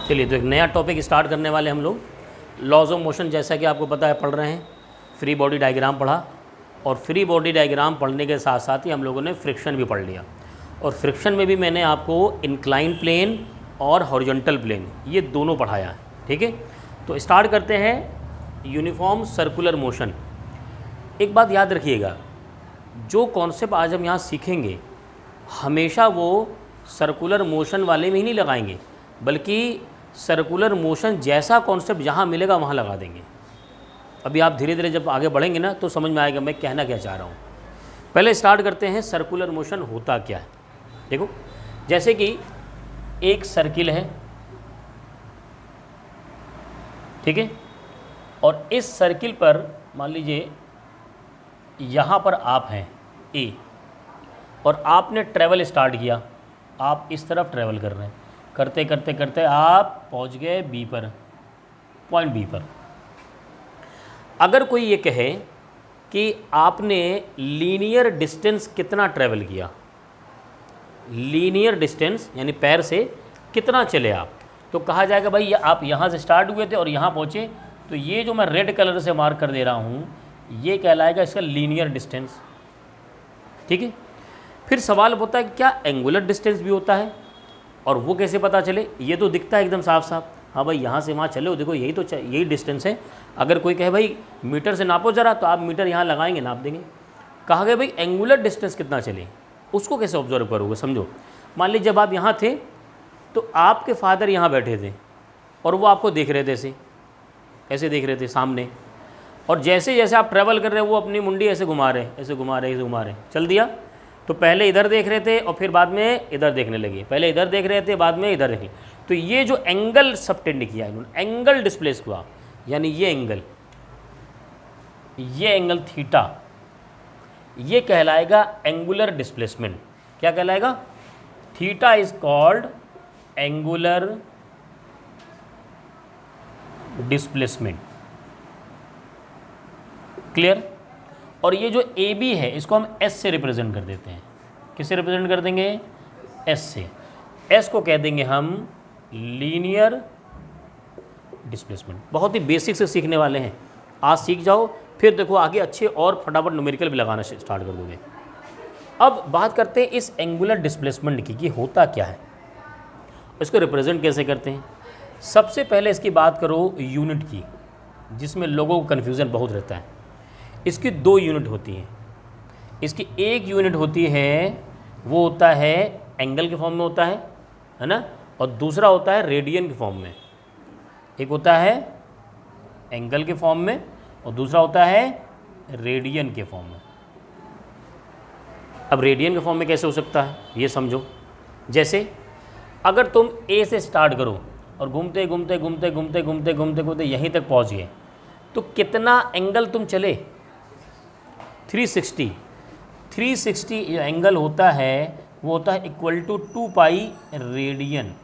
चलिए, तो एक नया टॉपिक स्टार्ट करने वाले हम लोग। लॉज ऑफ मोशन, जैसा कि आपको पता है पढ़ रहे हैं। फ्री बॉडी डायग्राम पढ़ा, और फ्री बॉडी डायग्राम पढ़ने के साथ साथ ही हम लोगों ने फ्रिक्शन भी पढ़ लिया। और फ्रिक्शन में भी मैंने आपको इंक्लाइन प्लेन और हॉरिजॉन्टल प्लेन ये दोनों पढ़ाया है। ठीक है, तो स्टार्ट करते हैं यूनिफॉर्म सर्कुलर मोशन। एक बात याद रखिएगा, जो कॉन्सेप्ट आज हम यहाँ सीखेंगे हमेशा वो सर्कुलर मोशन वाले में ही नहीं लगाएंगे, बल्कि सर्कुलर मोशन जैसा कॉन्सेप्ट जहाँ मिलेगा वहाँ लगा देंगे। अभी आप धीरे धीरे जब आगे बढ़ेंगे ना तो समझ में आएगा मैं कहना क्या चाह रहा हूँ। पहले स्टार्ट करते हैं सर्कुलर मोशन होता क्या है। देखो, जैसे कि एक सर्किल है, ठीक है, और इस सर्किल पर मान लीजिए यहाँ पर आप हैं ए, और आपने ट्रैवल स्टार्ट किया। आप इस तरफ ट्रैवल कर रहे हैं, करते करते करते आप पहुँच गए बी पर, पॉइंट बी पर। अगर कोई ये कहे कि आपने लीनियर डिस्टेंस कितना ट्रैवल किया, लीनियर डिस्टेंस यानी पैर से कितना चले आप, तो कहा जाएगा भाई आप यहाँ से स्टार्ट हुए थे और यहाँ पहुँचे, तो ये जो मैं रेड कलर से मार्क कर दे रहा हूँ ये कहलाएगा इसका लीनियर डिस्टेंस। ठीक है, फिर सवाल होता है कि क्या एंगुलर डिस्टेंस भी होता है, और वो कैसे पता चले। ये तो दिखता है एकदम साफ साफ, हाँ भाई यहाँ से वहाँ चले हो, देखो यही तो यही डिस्टेंस है। अगर कोई कहे भाई मीटर से नापो ज़रा, तो आप मीटर यहाँ लगाएंगे, नाप देंगे। कहा गया भाई एंगुलर डिस्टेंस कितना चले, उसको कैसे ऑब्जर्व करोगे। समझो, मान लीजिए जब आप यहाँ थे तो आपके फादर यहाँ बैठे थे और वो आपको देख रहे थे, ऐसे देख रहे थे सामने, और जैसे जैसे आप ट्रैवल कर रहे हैं वो अपनी मुंडी ऐसे घुमा रहे हैं, ऐसे घुमा रहे, ऐसे घुमा रहे, चल दिया। तो पहले इधर देख रहे थे और फिर बाद में इधर देखने लगे, पहले इधर देख रहे थे बाद में इधर देख। तो ये जो एंगल सबटेंड किया इन्होंने, एंगल डिस्प्लेस हुआ, यानी ये एंगल थीटा, ये कहलाएगा एंगुलर डिस्प्लेसमेंट। क्या कहलाएगा? Theta is called angular displacement. Clear? और ये जो ए बी है इसको हम एस से रिप्रेजेंट कर देते हैं। किससे रिप्रेजेंट कर देंगे? एस से। एस को कह देंगे हम लीनियर डिस्प्लेसमेंट। बहुत ही बेसिक से सीखने वाले हैं, आज सीख जाओ, फिर देखो आगे अच्छे और फटाफट न्यूमेरिकल भी लगाना स्टार्ट कर दोगे। अब बात करते हैं इस एंगुलर डिस्प्लेसमेंट की कि होता क्या है, इसको रिप्रेजेंट कैसे करते हैं। सबसे पहले इसकी बात करो यूनिट की, जिसमें लोगों को कन्फ्यूज़न बहुत रहता है। इसकी दो यूनिट होती हैं। इसकी एक यूनिट होती है, वो होता है एंगल के फॉर्म में होता है ना, और दूसरा होता है रेडियन के फॉर्म में। एक होता है एंगल के फॉर्म में और दूसरा होता है रेडियन के फॉर्म में। अब रेडियन के फॉर्म में कैसे हो सकता है ये समझो। जैसे अगर तुम ए से स्टार्ट करो और घूमते घूमते घूमते घूमते घूमते घूमते घूमते यहीं तक पहुंच गए, तो कितना एंगल तुम चले? 360। 360 जो एंगल होता है वो होता है इक्वल टू 2 पाई रेडियन।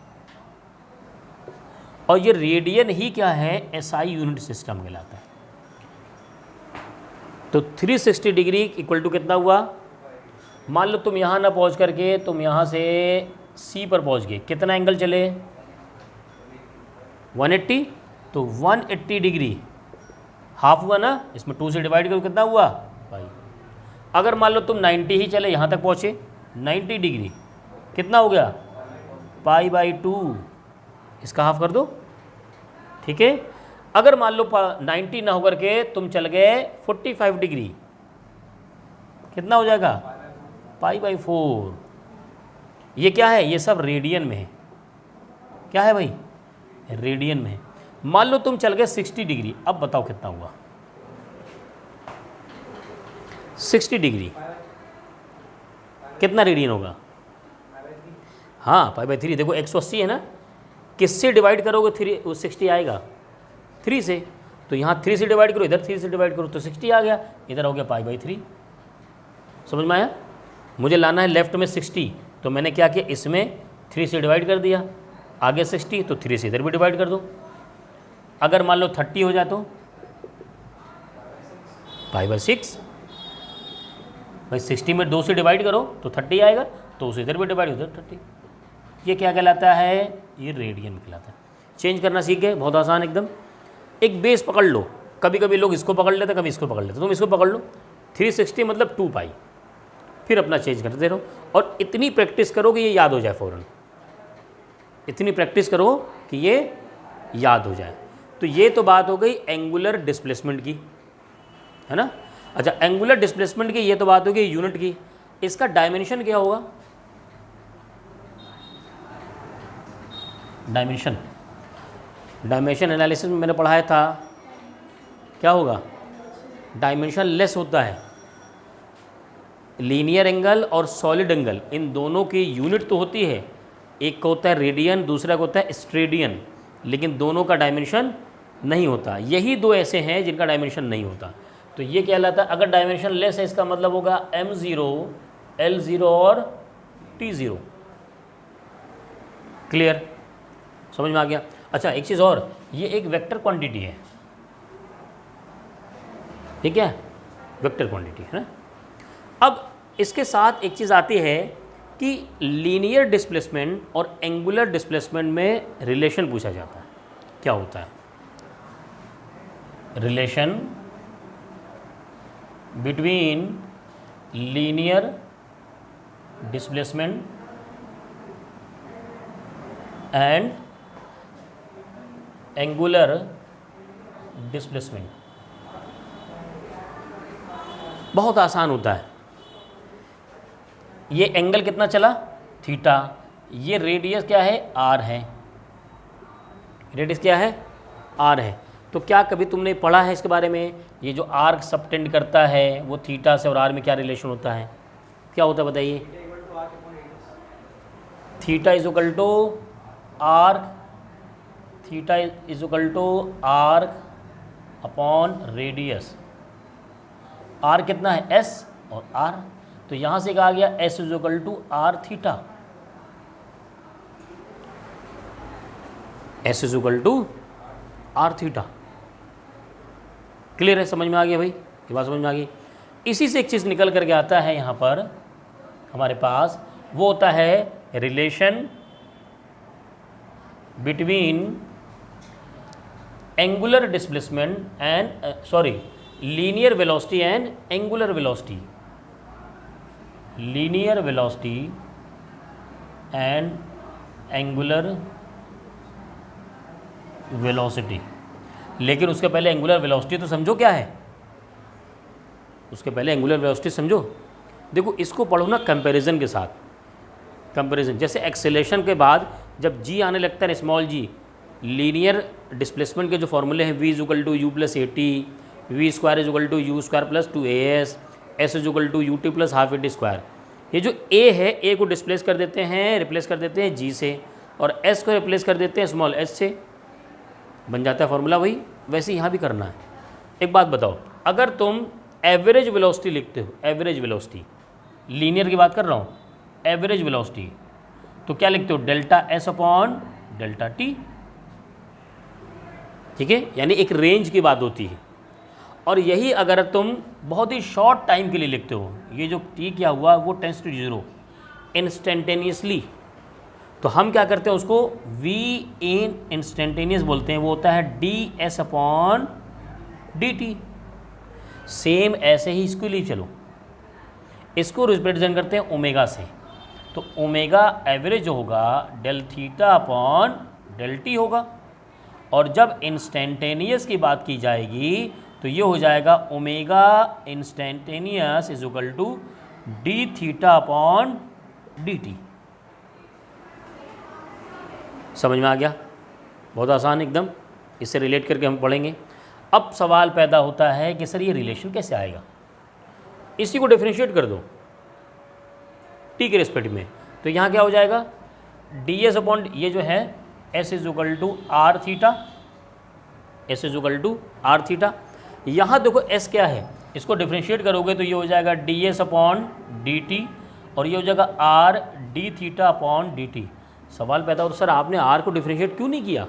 और ये रेडियन ही क्या है? एसआई यूनिट सिस्टम कहलाता है। तो 360 डिग्री इक्वल टू कितना हुआ? मान लो तुम यहाँ ना पहुँच करके तुम यहाँ से सी पर पहुँच गए, कितना एंगल चले? 180। तो 180 डिग्री हाफ हुआ ना, इसमें 2 से डिवाइड करो कितना हुआ? पाई। अगर मान लो तुम 90 ही चले, यहाँ तक पहुँचे 90 डिग्री, कितना हो गया? Pi by 2। इसका हाफ कर दो, ठीक है। अगर मान लो 90 ना होकर के तुम चल गए 45 डिग्री, कितना हो जाएगा? Pi by 4। ये क्या है? ये सब रेडियन में है। क्या है भाई? रेडियन में है। मान लो तुम चल गए 60 डिग्री, अब बताओ कितना हुआ? 60 डिग्री कितना रेडियन होगा? हाँ, पाई बाई 3। देखो 180 है ना, किससे डिवाइड करोगे 60 आएगा? 3 से। तो यहाँ 3 से डिवाइड करो, इधर 3 से डिवाइड करो, तो 60 आ गया, इधर हो गया पाई बाई 3। समझ में आया? मुझे लाना है लेफ्ट में 60, तो मैंने क्या किया, इसमें 3 से डिवाइड कर दिया, आगे 60, तो 3 से इधर भी डिवाइड कर दो। अगर मान लो 30 हो जाए तो पाई बाई 6। भाई 60 में 2 से डिवाइड करो तो 30 आएगा, तो उसे इधर भी डिवाइड, उधर 30। ये क्या कहलाता है? ये रेडियन कहलाता है। चेंज करना सीख गए, बहुत आसान एकदम। एक बेस पकड़ लो, कभी कभी लोग इसको पकड़ लेते, कभी इसको पकड़ लेते, तुम इसको पकड़ लो। 360 मतलब 2 पाई, फिर अपना चेंज करते रहो और इतनी प्रैक्टिस करो कि ये याद हो जाए फ़ौरन। इतनी प्रैक्टिस करो कि ये याद हो जाए। तो ये तो बात हो गई एंगुलर डिस्प्लेसमेंट की, है ना। अच्छा, एंगुलर डिस्प्लेसमेंट की ये तो बात हो गई यूनिट की। इसका डायमेंशन क्या होगा? डायमेंशन एनालिसिस में मैंने पढ़ाया था, क्या होगा? डायमेंशन लेस होता है। लीनियर एंगल और सॉलिड एंगल, इन दोनों की यूनिट तो होती है, एक का होता है रेडियन, दूसरा का होता है स्ट्रेडियन, लेकिन दोनों का डायमेंशन नहीं होता। यही दो ऐसे हैं जिनका डायमेंशन नहीं होता। तो ये कहलाता है, अगर डायमेंशन लेस है इसका मतलब होगा m0, l0 और t0। क्लियर, समझ में आ गया? अच्छा, एक चीज़ और, ये एक वेक्टर क्वांटिटी है, ठीक है, वेक्टर क्वांटिटी है ना। अब इसके साथ एक चीज़ आती है कि लीनियर डिस्प्लेसमेंट और एंगुलर डिस्प्लेसमेंट में रिलेशन पूछा जाता है। क्या होता है? Relation between linear displacement and angular displacement. बहुत आसान होता है। ये एंगल कितना चला? थीटा। ये रेडियस क्या है? आर है। रेडियस क्या है? आर है। तो क्या कभी तुमने पढ़ा है इसके बारे में, ये जो आर्क सबटेंड करता है वो थीटा से और आर में क्या रिलेशन होता है? क्या होता है बताइए? Theta is equal to arc, theta is equal to arc upon radius. R कितना है? एस और आर। तो यहाँ से कहा गया S is equal to R theta. S is equal to R theta. Clear है? समझ में आ गया भाई? ये बात समझ में आ गई। इसी से एक चीज़ निकल करके आता है यहाँ पर हमारे पास, वो होता है relation between angular displacement and linear velocity and angular velocity. Linear velocity and angular velocity. लेकिन उसके पहले एंगुलर वेलोसिटी तो समझो क्या है। उसके पहले एंगुलर वेलोसिटी समझो। देखो, इसको पढ़ो ना कंपैरिजन के साथ। कंपैरिजन जैसे एक्सेलेरेशन के बाद जब जी आने लगता है, स्मॉल जी, लीनियर डिस्प्लेसमेंट के जो फॉर्मूले हैं, v is equal to U plus A T, V square is equal to U square plus 2as, S is equal to U T plus half A T square. ये जो a है, a को displace कर देते हैं, replace कर देते हैं g से, और s को रिप्लेस कर देते हैं स्मॉल s से, बन जाता है फॉर्मूला वही। वैसे यहाँ भी करना है। एक बात बताओ, अगर तुम एवरेज वेलोसिटी लिखते हो, एवरेज वेलोसिटी, लीनियर की बात कर रहा हूँ, एवरेज वेलोसिटी, तो क्या लिखते हो? Delta S upon delta T. ठीक है, यानी एक रेंज की बात होती है। और यही अगर तुम बहुत ही शॉर्ट टाइम के लिए लिखते हो, ये जो टी क्या हुआ वो टेंस टू 0 इंस्टेंटेनियसली, तो हम क्या करते हैं उसको v इन इंस्टेंटेनियस बोलते हैं। वो होता है D S upon D T. Same ऐसे ही इसको लिए चलो, इसको रिप्रेजेंट करते हैं ओमेगा से। तो ओमेगा एवरेज होगा del theta upon del T होगा। और जब इंस्टेंटेनियस की बात की जाएगी तो ये हो जाएगा omega instantaneous is equal to D theta upon D T. समझ में आ गया? बहुत आसान एकदम। इससे रिलेट करके हम पढ़ेंगे। अब सवाल पैदा होता है कि सर ये रिलेशन कैसे आएगा? इसी को डिफरेंशिएट कर दो टी के रिस्पेक्ट में, तो यहाँ क्या हो जाएगा? डी एस अपॉन ये जो है S is equal to R theta, S is equal to R theta. यहाँ देखो एस क्या है, इसको डिफरेंशिएट करोगे तो ये हो जाएगा D S upon D T, और ये हो जाएगा R D theta upon D T. सवाल पैदा होता है, सर आपने आर को डिफरेंशिएट क्यों नहीं किया?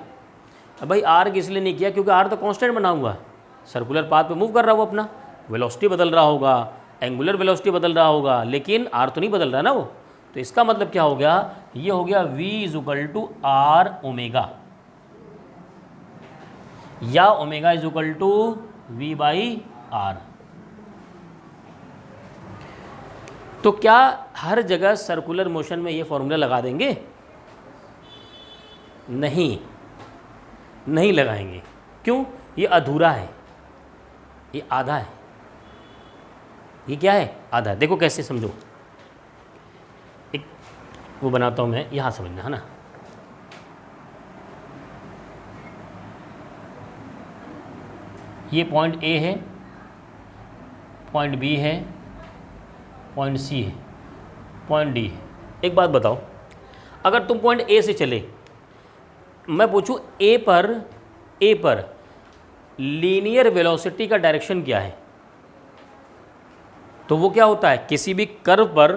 अब भाई आर इसलिए नहीं किया क्योंकि आर तो कांस्टेंट बना हुआ है, सर्कुलर पाथ पे मूव कर रहा हो, अपना वेलोसिटी बदल रहा होगा, एंगुलर वेलोसिटी बदल रहा होगा, लेकिन आर तो नहीं बदल रहा ना वो। तो इसका मतलब क्या हो गया? ये हो गया v is equal to r omega. या omega is equal to v by r. तो क्या हर जगह सर्कुलर मोशन में ये फॉर्मूला लगा देंगे? नहीं, नहीं लगाएंगे। क्यों? ये अधूरा है, ये आधा है। ये क्या है? आधा है। देखो कैसे समझो, एक वो बनाता हूँ मैं, यहाँ समझना है ना। ये पॉइंट ए है, पॉइंट बी है, पॉइंट सी है, पॉइंट डी है। एक बात बताओ, अगर तुम पॉइंट ए से चले, मैं पूछूं ए पर लीनियर वेलोसिटी का डायरेक्शन क्या है, तो वो क्या होता है? किसी भी कर्व पर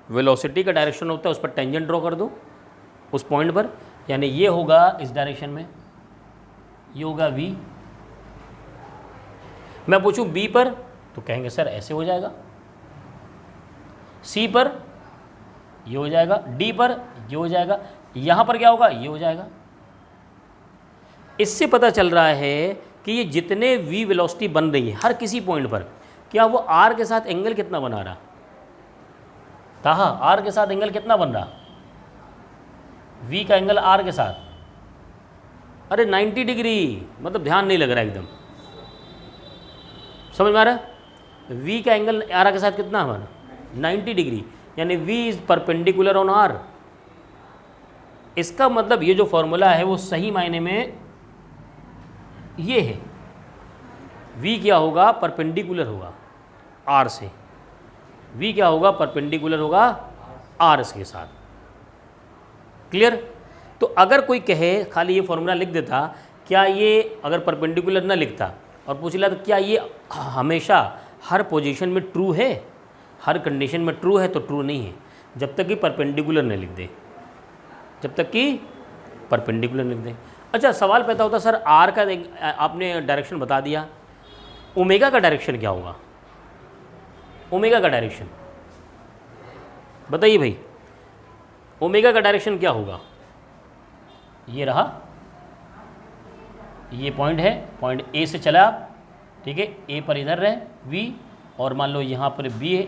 वेलोसिटी का डायरेक्शन होता है, उस पर टेंजेंट ड्रॉ कर दो उस पॉइंट पर, यानी ये होगा इस डायरेक्शन में, ये होगा वी। मैं पूछूं बी पर, तो कहेंगे सर ऐसे हो जाएगा। सी पर ये हो जाएगा, डी पर ये हो जाएगा, यहां पर क्या होगा? ये हो जाएगा। इससे पता चल रहा है कि ये जितने वी वेलोसिटी बन रही है हर किसी पॉइंट पर, क्या वो आर के साथ एंगल कितना बना रहा? ताहा आर के साथ एंगल कितना बन रहा? वी का एंगल आर के साथ, अरे 90 डिग्री, मतलब ध्यान नहीं लग रहा एकदम, समझ में आ रहा है? वी का एंगल आर के साथ कितना हमारा? 90 डिग्री, यानी V is perpendicular on R. इसका मतलब ये जो फॉर्मूला है वो सही मायने में ये है, v क्या होगा? परपेंडिकुलर होगा r से। v क्या होगा? परपेंडिकुलर होगा r के साथ। क्लियर? तो अगर कोई कहे, खाली ये फॉर्मूला लिख देता, क्या ये अगर परपेंडिकुलर ना लिखता और पूछ लिया तो क्या ये हमेशा हर पोजीशन में ट्रू है, हर कंडीशन में ट्रू है? तो ट्रू नहीं है जब तक कि परपेंडिकुलर न लिख दे, जब तक कि परपेंडिकुलर लिख दे। अच्छा, सवाल पैदा होता सर आर का आपने डायरेक्शन बता दिया, ओमेगा का डायरेक्शन क्या होगा? ओमेगा का डायरेक्शन बताइए भाई, ओमेगा का डायरेक्शन क्या होगा? ये रहा, ये पॉइंट है, पॉइंट ए से चला आप, ठीक है, ए पर इधर रहे वी, और मान लो यहाँ पर बी है,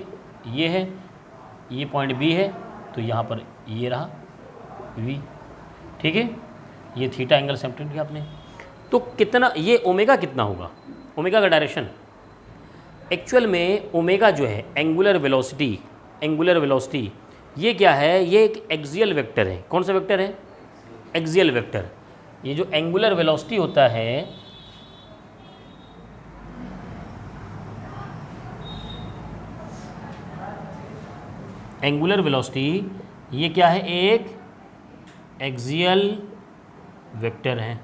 ये है, ये पॉइंट बी है, तो यहाँ पर ये रहा वी, ठीक है, ये थीटा एंगल सेपरेट किया आपने। तो कितना ये ओमेगा कितना होगा? ओमेगा का डायरेक्शन एक्चुअल में ओमेगा जो है एंगुलर वेलोसिटी, एंगुलर वेलोसिटी ये क्या है? ये एक एक्सियल वेक्टर है। कौन सा वेक्टर है? Axial vector. ये जो एंगुलर वेलोसिटी होता है, एंगुलर वेलोसिटी ये क्या है? एक एक्सियल वेक्टर है।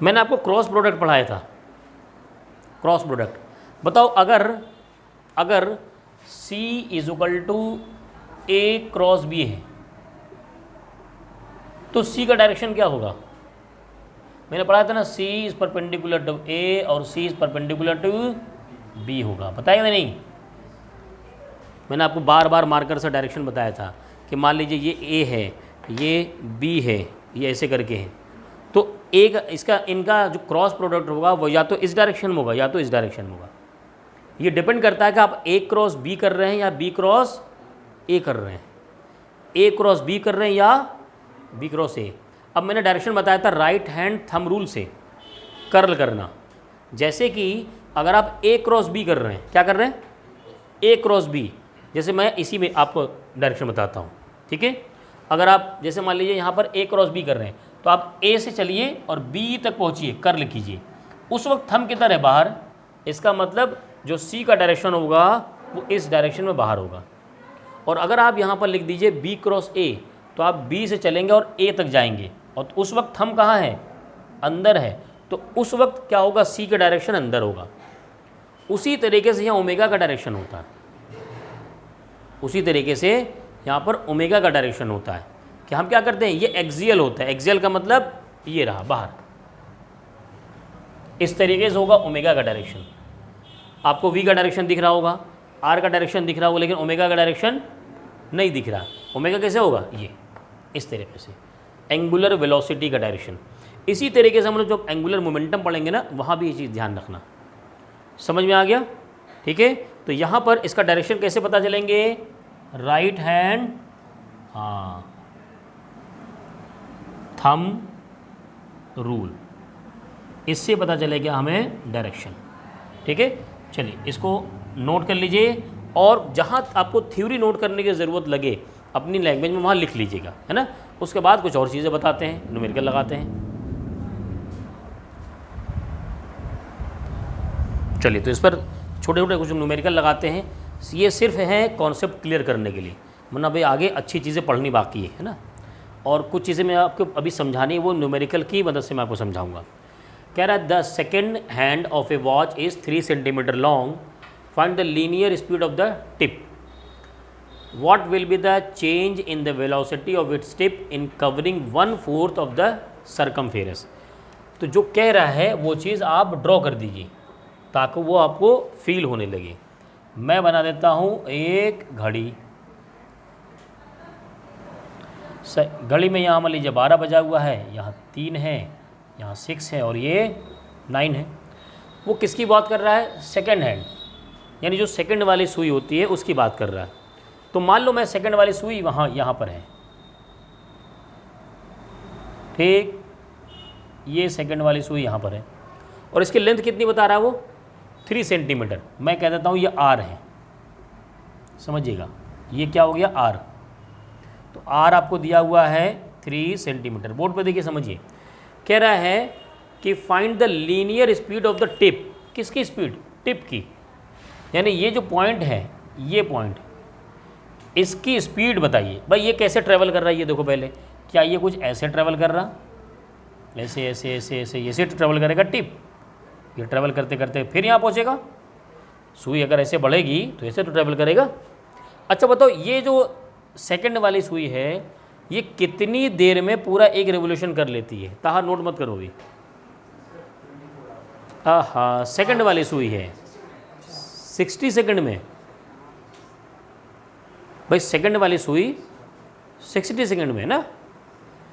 मैंने आपको क्रॉस प्रोडक्ट पढ़ाया था, क्रॉस प्रोडक्ट। बताओ अगर C is equal to A cross B है तो C का डायरेक्शन क्या होगा? मैंने पढ़ाया था ना, C is perpendicular to A और C is perpendicular to B होगा। बताया या नहीं? मैंने आपको बार बार मार्कर से डायरेक्शन बताया था कि मान लीजिए ये A है, ये B है, ये ऐसे करके है, तो एक इसका इनका जो क्रॉस प्रोडक्ट होगा वो या तो इस डायरेक्शन में होगा या तो इस डायरेक्शन में होगा। ये डिपेंड करता है कि आप A क्रॉस B कर रहे हैं या B क्रॉस A कर रहे हैं, A क्रॉस B कर रहे हैं या B क्रॉस A। अब मैंने डायरेक्शन बताया था राइट हैंड थंब रूल से कर्ल करना। जैसे कि अगर आप A क्रॉस B कर रहे हैं, क्या कर रहे हैं? A क्रॉस B, जैसे मैं इसी में आपको डायरेक्शन बताता हूँ, ठीक है। अगर आप जैसे मान लीजिए यहाँ पर A क्रॉस B कर रहे हैं, तो आप A से चलिए और B तक पहुँचिए, कर्ल कीजिए। उस वक्त थंब किधर है? बाहर। इसका मतलब जो C का डायरेक्शन होगा वो इस डायरेक्शन में बाहर होगा। और अगर आप यहाँ पर लिख दीजिए B क्रॉस A, तो आप B से चलेंगे और A तक जाएंगे, और उस वक्त थंब कहाँ है? अंदर है, तो उस वक्त क्या होगा? C का डायरेक्शन अंदर होगा। उसी तरीके से यहाँ ओमेगा का डायरेक्शन होता है, उसी तरीके से यहाँ पर ओमेगा का डायरेक्शन होता है कि हम क्या करते हैं, ये एक्सियल होता है। एक्सियल का मतलब ये रहा बाहर, इस तरीके से होगा ओमेगा का डायरेक्शन। आपको V का डायरेक्शन दिख रहा होगा, R का डायरेक्शन दिख रहा होगा, लेकिन ओमेगा का डायरेक्शन नहीं दिख रहा। ओमेगा कैसे होगा? ये इस तरीके से। एंगुलर वेलोसिटी का डायरेक्शन। इसी तरीके से हम लोग जब एंगुलर मोमेंटम पढ़ेंगे ना, वहाँ भी ये चीज़ ध्यान रखना। समझ में आ गया? ठीक है। तो यहाँ पर इसका डायरेक्शन कैसे पता चलेंगे? राइट हैंड, हाँ, थंब रूल, इससे पता चलेगा हमें डायरेक्शन। ठीक है, चलिए इसको नोट कर लीजिए, और जहाँ आपको थ्योरी नोट करने की ज़रूरत लगे अपनी लैंग्वेज में वहाँ लिख लीजिएगा, है ना। उसके बाद कुछ और चीज़ें बताते हैं, न्यूमेरिकल लगाते हैं। चलिए तो इस पर छोटे छोटे कुछ न्यूमेरिकल लगाते हैं। ये सिर्फ है कॉन्सेप्ट क्लियर करने के लिए, वरना भाई आगे अच्छी चीज़ें पढ़नी बाकी है ना। और कुछ चीज़ें मैं आपको अभी समझानी है, वो न्यूमेरिकल की मदद से मैं आपको समझाऊंगा। कह रहा है the second hand of A watch is 3 centimetre long, find the linear speed of the tip, what will be the change in the velocity of its tip in covering 1/4 of the circumference। तो जो कह रहा है वो चीज़ आप draw कर दीजिए ताकि वो आपको फील होने लगे। मैं बना देता हूँ एक घड़ी। घड़ी में यहाँ मान लीजिए 12 बजा हुआ है, यहाँ 3 है, यहाँ 6 है और ये 9 है। वो किसकी बात कर रहा है? सेकेंड हैंड, यानी जो सेकंड वाली सुई होती है उसकी बात कर रहा है। तो मान लो मैं सेकंड वाली सुई वहाँ यहाँ पर है, ठीक, ये सेकंड वाली सुई यहाँ पर है और इसकी लेंथ कितनी बता रहा है वो? 3 सेंटीमीटर। मैं कह देता हूँ ये आर है, समझिएगा, ये क्या हो गया? आर। तो आर आपको दिया हुआ है 3 सेंटीमीटर। बोर्ड पर देखिए, समझिए, कह रहा है कि find the linear speed of the tip. किसकी स्पीड? टिप की, यानी ये जो पॉइंट है, ये पॉइंट, इसकी स्पीड बताइए। भाई ये कैसे ट्रैवल कर रहा है? ये देखो पहले, क्या ये कुछ ऐसे ट्रैवल कर रहा? ऐसे ऐसे ऐसे ऐसे ऐसे ट्रैवल करेगा टिप। ये ट्रैवल करते करते फिर यहाँ पहुँचेगा। सुई अगर ऐसे बढ़ेगी तो ऐसे तो ट्रैवल करेगा। अच्छा बताओ, ये जो सेकंड वाली सुई है ये कितनी देर में पूरा एक रेवोल्यूशन कर लेती है? ताहा नोट मत करो भी। हाँ, सेकंड वाली सुई है 60 सेकंड में। भाई सेकंड वाली सुई 60 सेकंड में ना,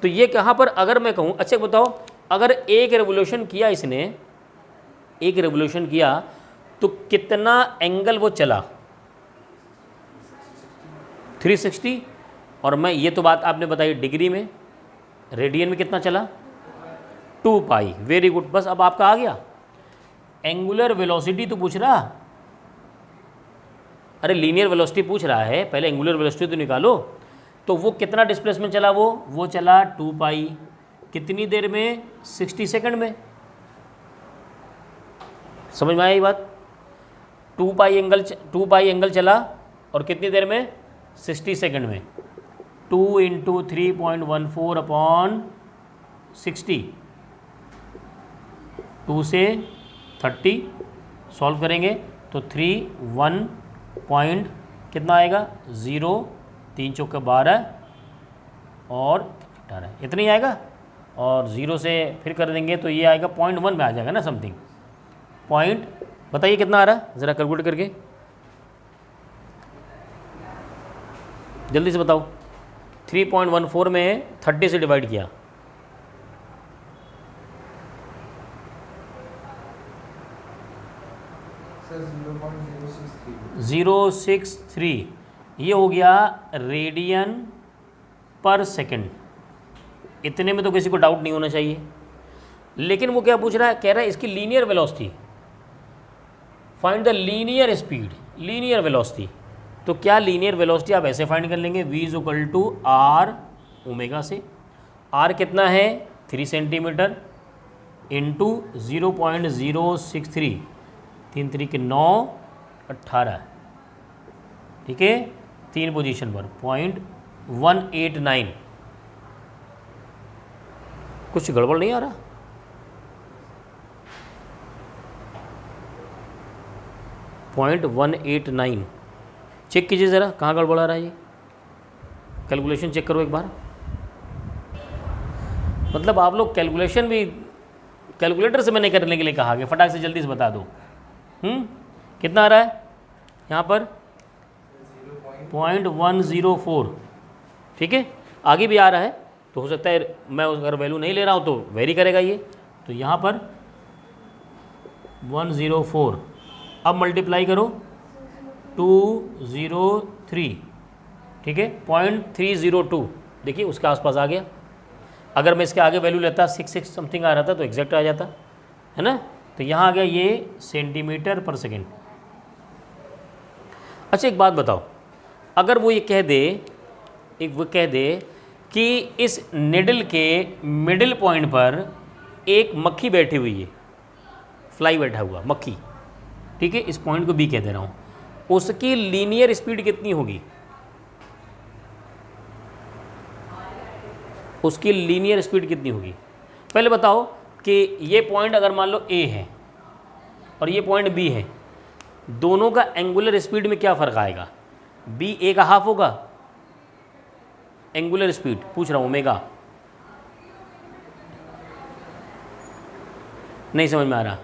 तो ये कहाँ पर अगर मैं कहूँ, अच्छा बताओ, अगर एक रेवोल्यूशन किया इसने, एक रेवोल्यूशन किया तो कितना एंगल वो चला? 360। और मैं ये तो बात आपने बताई डिग्री में, रेडियन में कितना चला? 2 पाई। वेरी गुड, बस अब आपका आ गया। एंगुलर वेलोसिटी तो पूछ रहा, अरे लीनियर वेलोसिटी पूछ रहा है, पहले एंगुलर वेलोसिटी तो निकालो। तो वो कितना डिस्प्लेसमेंट चला? वो चला 2 पाई। कितनी देर में? 60 सेकंड में। समझ में आई बात? 2 पाई एंगल चला और कितनी देर में? 60 सेकंड में। 2 × 3.14 अपॉन 60, 2 से 30 सॉल्व करेंगे तो 3 1 पॉइंट कितना आएगा? 0, 3 चौके 12 और 18, इतना ही आएगा। और 0 से फिर कर देंगे तो ये आएगा 0.1 में आ जाएगा ना, समथिंग पॉइंट। बताइए कितना आ रहा है, ज़रा कैलकुलेट करके जल्दी से बताओ। 3.14 में 30 से डिवाइड किया, सर 0.063, ये हो गया रेडियन पर सेकंड। इतने में तो किसी को डाउट नहीं होना चाहिए। लेकिन वो क्या पूछ रहा है? कह रहा है इसकी linear velocity, find the linear speed, linear velocity. तो क्या लीनियर वेलोसिटी आप ऐसे फाइंड कर लेंगे, v = r ओमेगा से। r कितना है? 3 सेंटीमीटर इंटू 0.063, 3 3 के 9, 18, ठीक है, 3 पोजीशन पर 0.189। कुछ गड़बड़ नहीं आ रहा? पॉइंट 189 चेक कीजिए ज़रा, कहाँ गड़बड़ आ रहा है ये? कैलकुलेशन चेक करो एक बार। मतलब आप लोग कैलकुलेशन भी कैलकुलेटर से मैंने करने के लिए कहा कि फटाक से जल्दी से बता दो। कितना आ रहा है यहाँ पर? 0.104, ठीक है, आगे भी आ रहा है, तो हो सकता है मैं अगर वैल्यू नहीं ले रहा हूँ तो वेरी करेगा ये। तो यहाँ पर 104, अब मल्टीप्लाई करो 203, ठीक है, 0.302, देखिए उसके आसपास आ गया। अगर मैं इसके आगे वैल्यू लेता 66 समथिंग आ रहा था तो एग्जैक्ट आ जाता है ना। तो यहाँ आ गया ये सेंटीमीटर पर सेकेंड। अच्छा एक बात बताओ, अगर वो ये कह दे कि इस निडल के मिडिल पॉइंट पर एक मक्खी बैठी हुई है, फ्लाई बैठा हुआ मक्खी, ठीक है, इस पॉइंट को बी कह दे रहा हूँ, उसकी लीनियर स्पीड कितनी होगी? उसकी लीनियर स्पीड कितनी होगी? पहले बताओ कि ये पॉइंट अगर मान लो ए है और ये पॉइंट बी है, दोनों का एंगुलर स्पीड में क्या फ़र्क आएगा? बी ए का हाफ होगा एंगुलर स्पीड, पूछ रहा हूँ, ओमेगा। नहीं समझ में आ रहा?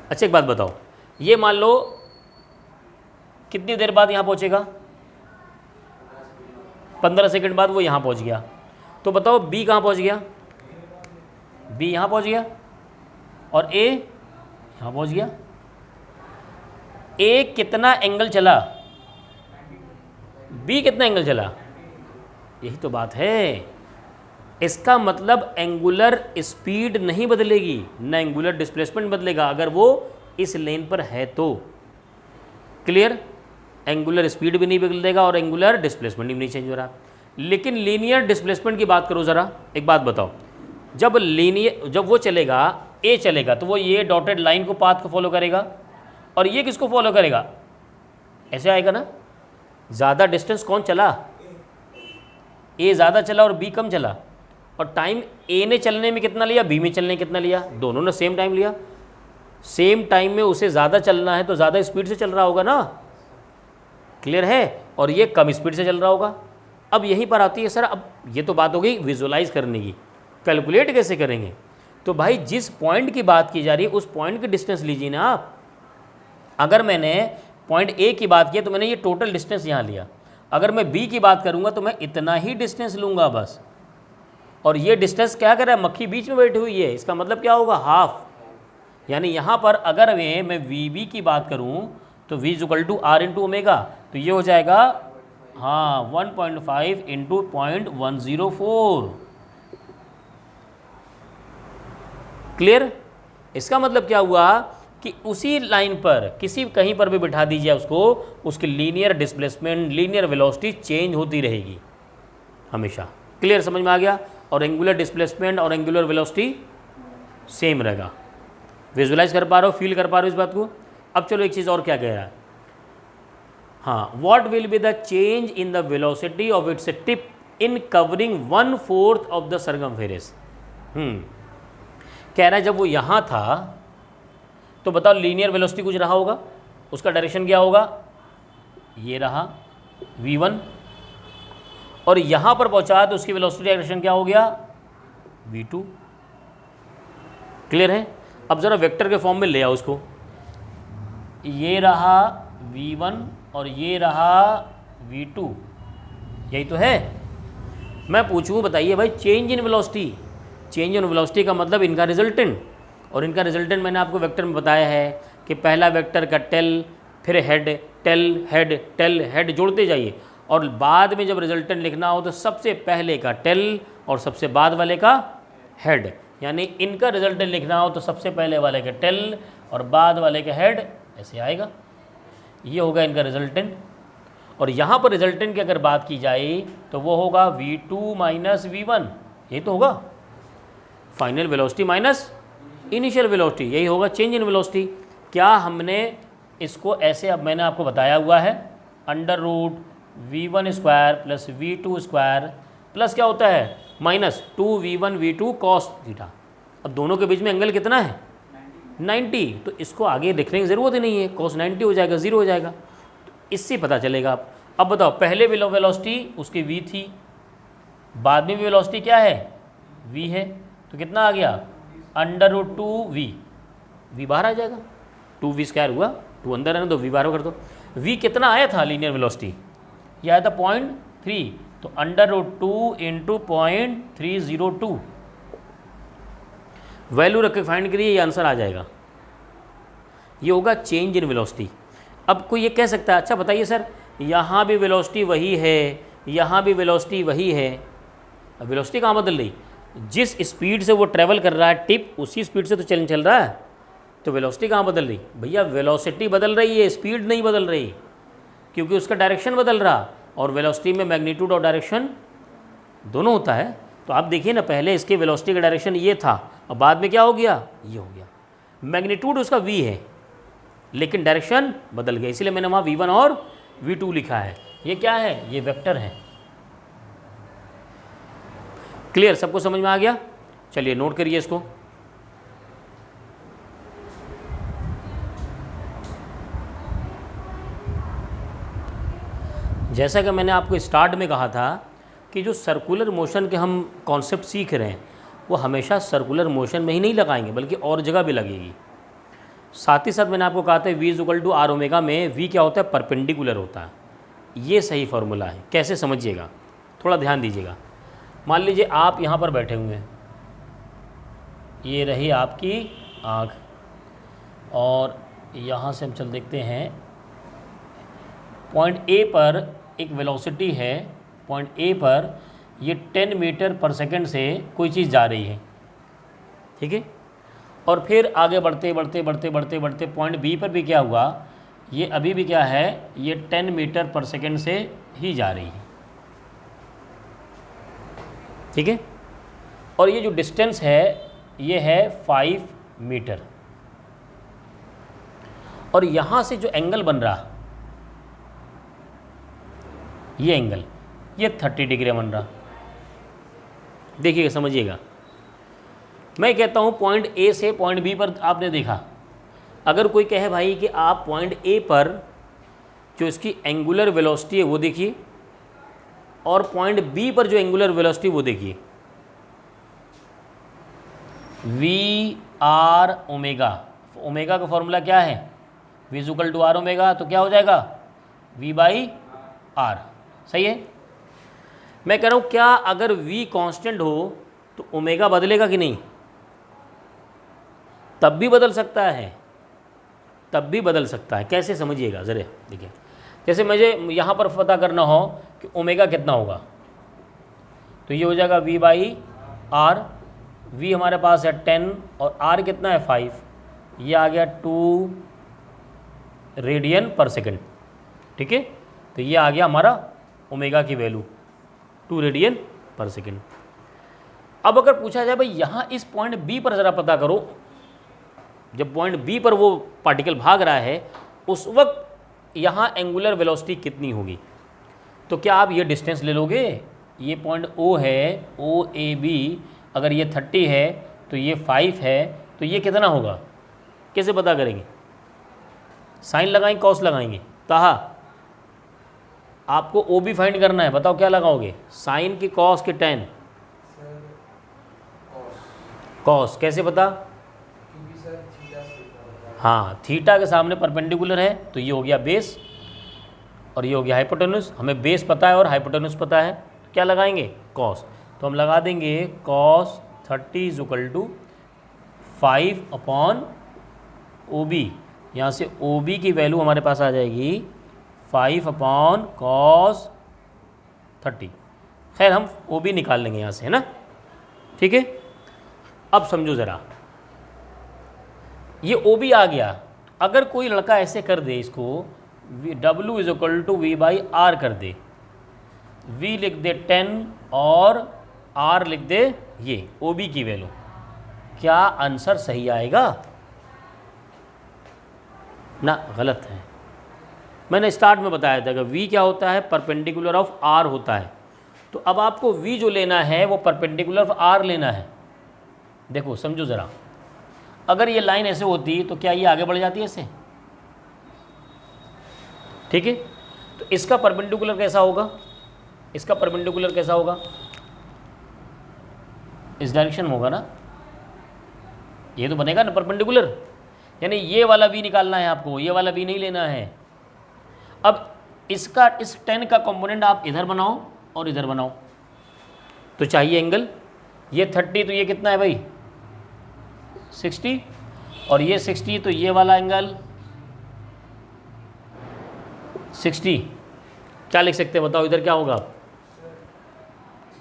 अच्छा एक बात बताओ, ये मान लो कितनी देर बाद यहाँ पहुँचेगा? 15 सेकंड बाद वो यहाँ पहुँच गया। तो बताओ बी कहाँ पहुँच गया? बी यहाँ पहुँच गया और ए यहाँ पहुँच गया। ए कितना एंगल चला? बी कितना एंगल चला? यही तो बात है। इसका मतलब एंगुलर स्पीड नहीं बदलेगी, न एंगुलर डिस्प्लेसमेंट बदलेगा अगर वो इस लेन पर है तो। क्लियर? एंगुलर स्पीड भी नहीं बदलेगा और एंगुलर डिस्प्लेसमेंट भी नहीं चेंज हो रहा। लेकिन लीनियर डिस्प्लेसमेंट की बात करो ज़रा, एक बात बताओ, जब वो चलेगा, ए चलेगा, तो वो ये डॉटेड लाइन को, पाथ को फॉलो करेगा और ये किसको फॉलो करेगा? ऐसे आएगा ना। ज़्यादा डिस्टेंस कौन चला? ए ज़्यादा चला और बी कम चला। और टाइम ए ने चलने में कितना लिया, बी में चलने में कितना लिया? दोनों ने सेम टाइम लिया। सेम टाइम में उसे ज़्यादा चलना है तो ज़्यादा स्पीड से चल रहा होगा ना। क्लियर है? और ये कम स्पीड से चल रहा होगा। अब यहीं पर आती है सर, अब ये तो बात हो गई विजुलाइज करने की, कैलकुलेट कैसे करेंगे? तो भाई जिस पॉइंट की बात की जा रही है उस पॉइंट की डिस्टेंस लीजिए ना आप। अगर मैंने पॉइंट ए की बात की तो मैंने ये टोटल डिस्टेंस यहाँ लिया। अगर मैं बी की बात करूँगा तो मैं इतना ही डिस्टेंस लूँगा बस। और ये डिस्टेंस क्या कर रहा है? मक्खी बीच में बैठी हुई है, इसका मतलब क्या होगा? हाफ। यानी यहाँ पर अगर मैं वी बी की बात करूँ तो v equal to R into omega, तो ये हो जाएगा हाँ 1.5 इंटू 0.104। क्लियर? इसका मतलब क्या हुआ कि उसी लाइन पर कहीं पर भी बिठा दीजिए उसको, उसकी linear displacement, linear velocity change होती रहेगी हमेशा। क्लियर? समझ में आ गया? और एंगुलर डिस्प्लेसमेंट और एंगुलर वेलोसिटी सेम रहेगा। विजुलाइज कर पा रहे हो, फील कर पा रहे हो इस बात को? अब चलो एक चीज़ और क्या कह रहा है, हाँ, what will be the change in the velocity of its tip in covering 1/4 of the circumference. कह रहा है जब वो यहाँ था तो बताओ लीनियर वेलोसिटी कुछ रहा होगा, उसका डायरेक्शन क्या होगा? ये रहा v1, और यहाँ पर पहुँचा तो उसकी वेलोसिटी डायरेक्शन क्या हो गया? v2। क्लियर है? अब ज़रा वेक्टर के फॉर्म में ले आओ उसको। ये रहा v1 और ये रहा v2, यही तो है। मैं पूछूँ, बताइए भाई, change in velocity, change in velocity का मतलब इनका रिजल्टेंट, और इनका रिजल्टेंट मैंने आपको वेक्टर में बताया है कि पहला वेक्टर का टेल, फिर head, tail head, tail head जोड़ते जाइए, और बाद में जब रिजल्टेंट लिखना हो तो सबसे पहले का टेल और सबसे बाद वाले का हेड। यानी इनका रिजल्टेंट लिखना हो तो सबसे पहले वाले का टेल और बाद वाले का हेड, ऐसे आएगा। ये होगा इनका रिजल्टेंट। और यहाँ पर रिजल्टेंट की अगर बात की जाए तो वो होगा v2 माइनस v1, यही तो होगा। Final velocity minus initial velocity, यही होगा चेंज इन वेलोसिटी। क्या हमने इसको ऐसे, अब मैंने आपको बताया हुआ है, √v1 square plus v2 square plus क्या होता है minus 2v1 v2 cos theta. अब दोनों के बीच में एंगल कितना है? 90। तो इसको आगे लिखने की ज़रूरत ही नहीं है, कॉस 90 हो जाएगा, 0 हो जाएगा। तो इससे पता चलेगा आप। अब बताओ, पहले वेलोसिटी उसकी v थी, बाद में भी वेलोसिटी क्या है? v है, तो कितना आ गया? √2v, v बाहर आ जाएगा, 2v स्क्वायर हुआ, 2 अंदर है ना, तो v बाहर कर दो। v कितना आया था लीनियर वेलोसिटी? ये आया था 0.3, तो √2 इंटू 0.302 वैल्यू रख के फाइंड करिए, ये आंसर आ जाएगा। ये होगा चेंज इन वेलोसिटी। अब कोई ये कह सकता है अच्छा बताइए सर यहाँ भी वेलोसिटी वही है, यहाँ भी वेलोसिटी वही है, अब वेलोसिटी कहाँ बदल रही? जिस स्पीड से वो ट्रैवल कर रहा है टिप उसी स्पीड से तो चल रहा है, तो वेलोसिटी कहाँ बदल रही? भैया वेलोसिटी बदल रही है, स्पीड नहीं बदल रही, क्योंकि उसका डायरेक्शन बदल रहा, और वेलोसिटी में मैग्नीट्यूड और डायरेक्शन दोनों होता है। तो आप देखिए ना, पहले इसके वेलोसिटी का डायरेक्शन ये था और बाद में क्या हो गया? ये हो गया। मैग्नीट्यूड उसका v है लेकिन डायरेक्शन बदल गया, इसलिए मैंने वहाँ v1 और v2 लिखा है। ये क्या है? ये वेक्टर है। क्लियर? सबको समझ में आ गया? चलिए नोट करिए इसको। जैसा कि मैंने आपको स्टार्ट में कहा था कि जो सर्कुलर मोशन के हम कॉन्सेप्ट सीख रहे हैं वो हमेशा सर्कुलर मोशन में ही नहीं लगाएंगे बल्कि और जगह भी लगेगी। साथ ही साथ मैंने आपको कहा था v = r ओमेगा में v क्या होता है? परपेंडिकुलर होता है। ये सही फार्मूला है। कैसे समझिएगा, थोड़ा ध्यान दीजिएगा। मान लीजिए आप यहाँ पर बैठे हुए हैं, ये रही आपकी आँख, और यहाँ से हम चल देखते हैं पॉइंट A पर एक वेलोसिटी है, पॉइंट A पर ये 10 मीटर पर सेकंड से कोई चीज़ जा रही है, ठीक है। और फिर आगे बढ़ते बढ़ते बढ़ते बढ़ते बढ़ते पॉइंट B पर भी क्या हुआ? ये अभी भी क्या है? ये 10 मीटर पर सेकंड से ही जा रही है, ठीक है। और ये जो डिस्टेंस है ये है 5 मीटर, और यहाँ से जो एंगल बन रहा, ये एंगल ये 30 डिग्री बन रहा। देखिएगा, समझिएगा। मैं कहता हूँ पॉइंट A से पॉइंट B पर आपने देखा, अगर कोई कहे भाई कि आप पॉइंट A पर जो इसकी एंगुलर वेलोसिटी है वो देखिए, और पॉइंट B पर जो एंगुलर वेलोसिटी वो देखिए, v/r ओमेगा। ओमेगा का फॉर्मूला क्या है? v = r ओमेगा, तो क्या हो जाएगा? v/r। सही है। मैं कह रहा हूँ क्या अगर v कांस्टेंट हो तो ओमेगा बदलेगा कि नहीं? तब भी बदल सकता है, तब भी बदल सकता है। कैसे? समझिएगा ज़रा, देखिए। जैसे मुझे यहाँ पर पता करना हो कि ओमेगा कितना होगा, तो ये हो जाएगा v/r। v हमारे पास है 10 और r कितना है? 5। ये आ गया 2 रेडियन पर सेकंड, ठीक है। तो ये आ गया हमारा ओमेगा की वैल्यू 2 रेडियन पर सेकंड। अब अगर पूछा जाए भाई यहाँ इस पॉइंट B पर ज़रा पता करो, जब पॉइंट B पर वो पार्टिकल भाग रहा है उस वक्त यहाँ एंगुलर वेलोसिटी कितनी होगी, तो क्या आप ये डिस्टेंस ले लोगे? ये पॉइंट O है, OAB, अगर ये 30 है तो ये 5 है, तो ये कितना होगा? कैसे पता करेंगे? साइन लगाएंगे, कॉस लगाएंगे? ताहा आपको OB फाइंड करना है, बताओ क्या लगाओगे? साइन की, कॉस की, टेन? कॉस। कैसे पता? हाँ, थीटा के सामने परपेंडिकुलर है, तो ये हो गया बेस और ये हो गया हाइपोटेन्यूस। हमें बेस पता है और हाइपोटेन्यूस पता है, तो क्या लगाएंगे? कॉस। तो हम लगा देंगे कॉस 30 = 5/OB। यहाँ से OB की वैल्यू हमारे पास आ जाएगी 5/cos 30। खैर हम OB निकाल लेंगे यहाँ से, है ना, ठीक है। अब समझो ज़रा, ये OB आ गया। अगर कोई लड़का ऐसे कर दे, इसको W = v/r कर दे, v लिख दे 10 और r लिख दे ये OB की वैल्यू, क्या आंसर सही आएगा? ना, गलत है। मैंने स्टार्ट में बताया था कि v क्या होता है? परपेंडिकुलर ऑफ r होता है। तो अब आपको v जो लेना है वो परपेंडिकुलर ऑफ r लेना है। देखो समझो ज़रा, अगर ये लाइन ऐसे होती तो क्या ये आगे बढ़ जाती है ऐसे? ठीक है। तो इसका परपेंडिकुलर कैसा होगा? इसका परपेंडिकुलर कैसा होगा? इस डायरेक्शन में होगा ना, ये तो बनेगा ना परपेंडिकुलर। यानी ये वाला v निकालना है आपको, ये वाला v नहीं लेना है। अब इसका, इस 10 का कंपोनेंट आप इधर बनाओ और इधर बनाओ, तो चाहिए एंगल ये 30, तो ये कितना है भाई 60, और ये 60, तो ये वाला एंगल 60। क्या लिख सकते हैं बताओ, इधर क्या होगा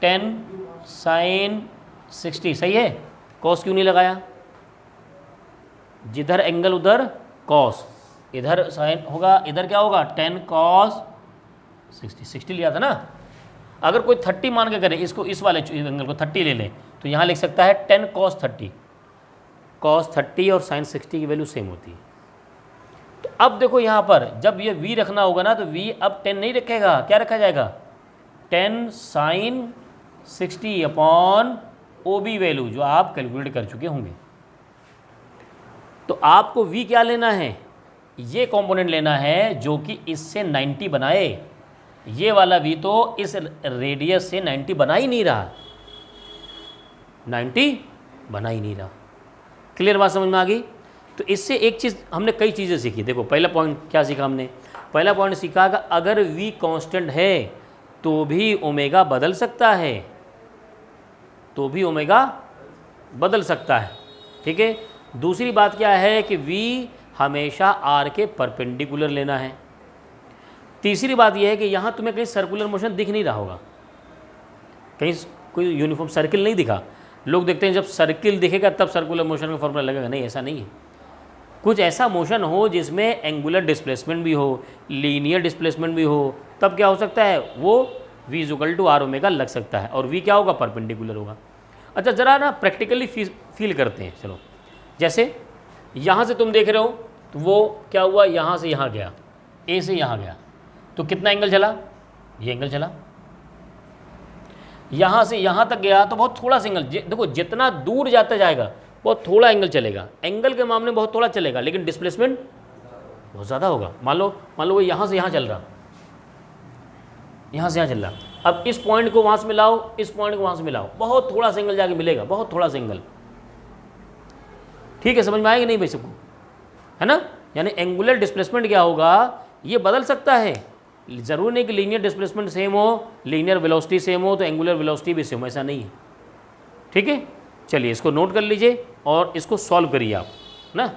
10 sin 60, सही है। कॉस क्यों नहीं लगाया, जिधर एंगल उधर कॉस, इधर साइन होगा, इधर क्या होगा 10 cos 60 लिया था ना। अगर कोई 30 मान के करे, इसको इस वाले एंगल को 30 ले लें, तो यहाँ लिख सकता है 10 cos 30, cos 30 और sin 60 की वैल्यू सेम होती है। तो अब देखो यहाँ पर जब ये v रखना होगा ना, तो v अब 10 नहीं रखेगा, क्या रखा जाएगा 10 sin 60 अपॉन OB वैल्यू जो आप कैलकुलेट कर चुके होंगे। तो आपको v क्या लेना है, ये कंपोनेंट लेना है जो कि इससे 90 बनाए। ये वाला v तो इस रेडियस से 90 बना ही नहीं रहा, 90 बना ही नहीं रहा। क्लियर बात समझ में आ गई। तो इससे एक चीज़ हमने कई चीज़ें सीखी। देखो पहला पॉइंट क्या सीखा हमने, पहला पॉइंट सीखा कि अगर v कांस्टेंट है तो भी ओमेगा बदल सकता है, तो भी ओमेगा बदल सकता है, ठीक है। दूसरी बात क्या है कि v हमेशा r के परपेंडिकुलर लेना है। तीसरी बात यह है कि यहाँ तुम्हें कहीं सर्कुलर मोशन दिख नहीं रहा होगा, कहीं कोई यूनिफॉर्म सर्किल नहीं दिखा। लोग देखते हैं जब सर्किल दिखेगा तब सर्कुलर मोशन का फॉर्मूला लगेगा, नहीं ऐसा नहीं है। कुछ ऐसा मोशन हो जिसमें एंगुलर डिस्प्लेसमेंट भी हो, लीनियर डिस्प्लेसमेंट भी हो, तब क्या हो सकता है वो v = r ओमेगा लग सकता है, और v क्या होगा परपेंडिकुलर होगा। अच्छा ज़रा ना प्रैक्टिकली फील करते हैं। चलो जैसे यहाँ से तुम देख रहे हो तो वो क्या हुआ, यहाँ से यहाँ गया, A से यहाँ गया, तो कितना एंगल चला, ये एंगल चला। यहाँ से यहाँ तक गया तो बहुत थोड़ा सा एंगल, देखो जितना दूर जाता जाएगा बहुत थोड़ा एंगल चलेगा। एंगल के मामले में बहुत थोड़ा चलेगा, लेकिन डिस्प्लेसमेंट बहुत ज़्यादा होगा। मान लो वो यहाँ से यहाँ चल रहा, यहाँ से यहाँ चल रहा। अब इस पॉइंट को वहाँ से मिलाओ, इस पॉइंट को वहाँ से मिलाओ, बहुत थोड़ा सा एंगल जाके मिलेगा, बहुत थोड़ा सा एंगल। ठीक है, समझ में आएगा नहीं भाई सबको, है ना। यानी एंगुलर डिस्प्लेसमेंट क्या होगा, ये बदल सकता है। ज़रूर नहीं कि लीनियर डिस्प्लेसमेंट सेम हो, लीनियर वेलोसिटी सेम हो तो एंगुलर वेलोसिटी भी सेम, ऐसा नहीं है। ठीक है, चलिए इसको नोट कर लीजिए और इसको सॉल्व करिए आप ना।